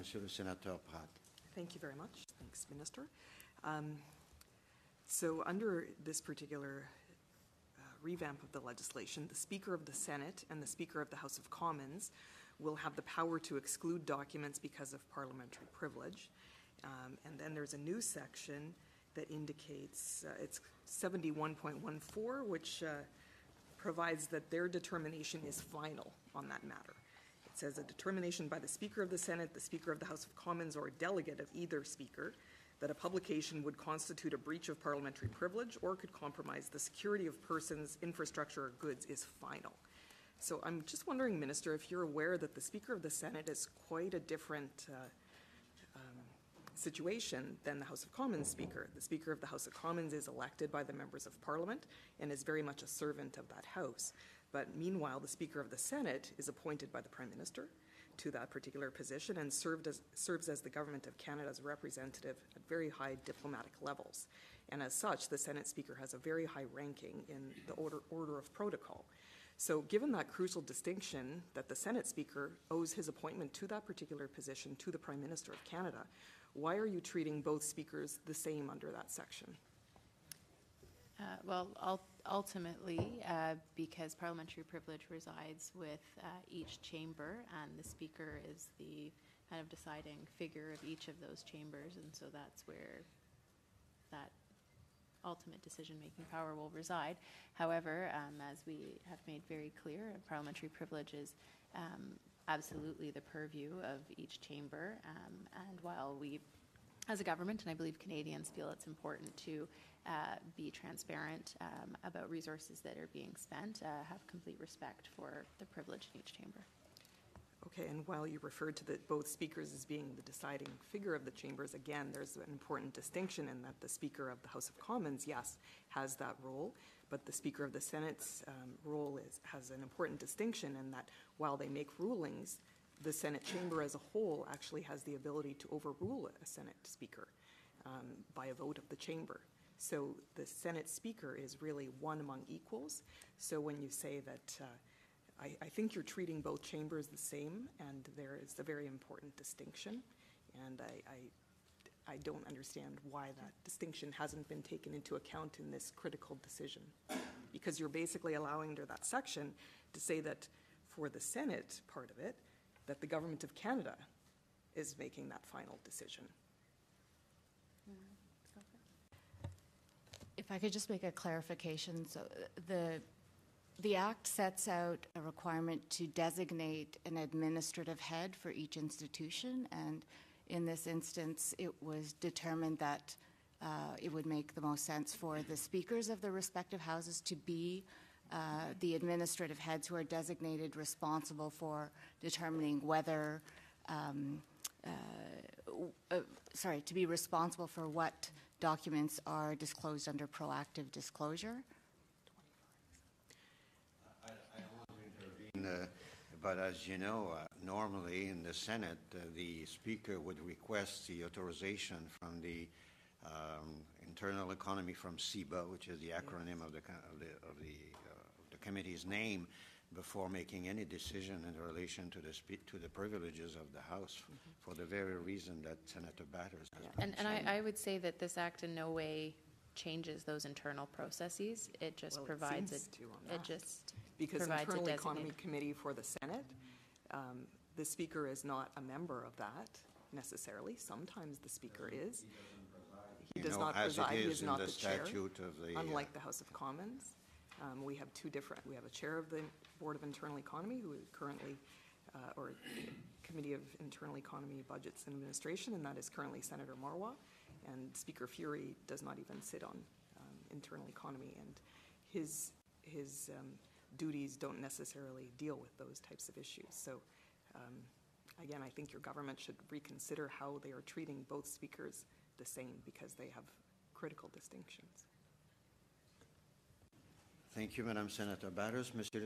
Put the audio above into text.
Monsieur le Sénateur Pratt. Thank you very much. Thanks, Minister. So under this particular revamp of the legislation, the Speaker of the Senate and the Speaker of the House of Commons will have the power to exclude documents because of parliamentary privilege. And then there's a new section that indicates it's 71.14, which provides that their determination is final on that matter. It says a determination by the Speaker of the Senate, the Speaker of the House of Commons, or a delegate of either Speaker that a publication would constitute a breach of parliamentary privilege or could compromise the security of persons, infrastructure, or goods is final. So I'm just wondering, Minister, if you're aware that the Speaker of the Senate is quite a different situation than the House of Commons Speaker. The Speaker of the House of Commons is elected by the members of Parliament and is very much a servant of that House. But meanwhile, the Speaker of the Senate is appointed by the Prime Minister to that particular position and serves as the Government of Canada's representative at very high diplomatic levels. And as such, the Senate Speaker has a very high ranking in the order of protocol. So given that crucial distinction that the Senate Speaker owes his appointment to that particular position to the Prime Minister of Canada, why are you treating both speakers the same under that section? Well, ultimately, because parliamentary privilege resides with each chamber, and the Speaker is the kind of deciding figure of each of those chambers, and so that's where that ultimate decision-making power will reside. However, as we have made very clear, parliamentary privilege is absolutely the purview of each chamber, and while we, as a government, and I believe Canadians feel it's important to be transparent about resources that are being spent, have complete respect for the privilege in each chamber. Okay, and while you referred to both speakers as being the deciding figure of the chambers, again, there's an important distinction in that the Speaker of the House of Commons, yes, has that role, but the Speaker of the Senate's role has an important distinction in that while they make rulings, the Senate chamber as a whole actually has the ability to overrule a Senate Speaker by a vote of the chamber. So the Senate Speaker is really one among equals. So when you say that I think you're treating both chambers the same, and there is a very important distinction, and I don't understand why that distinction hasn't been taken into account in this critical decision, because you're basically allowing under that section to say that for the Senate part of it, that the Government of Canada is making that final decision. If I could just make a clarification. So the Act sets out a requirement to designate an administrative head for each institution, and in this instance it was determined that it would make the most sense for the speakers of the respective houses to be the administrative heads who are designated responsible for determining whether, to be responsible for what documents are disclosed under proactive disclosure. I don't want to intervene, but as you know, normally in the Senate, the Speaker would request the authorization from the internal economy from CIBA, which is the acronym of the committee's name, before making any decision in relation to the privileges of the House, for the very reason that Senator Batters has mentioned. And I would say that this Act in no way changes those internal processes. It just provides because Internal Economy Committee for the Senate, the Speaker is not a member of that necessarily. Sometimes the Speaker is. He does not preside. He is not the chair, unlike the House of Commons. We have we have a chair of the Board of Internal Economy who is currently, or Committee of Internal Economy, Budgets and Administration, and that is currently Senator Marwa. And Speaker Fury does not even sit on Internal Economy, and his duties don't necessarily deal with those types of issues. So again, I think your government should reconsider how they are treating both speakers the same, because they have critical distinctions. Thank you, Madam Senator Batters. Monsieur le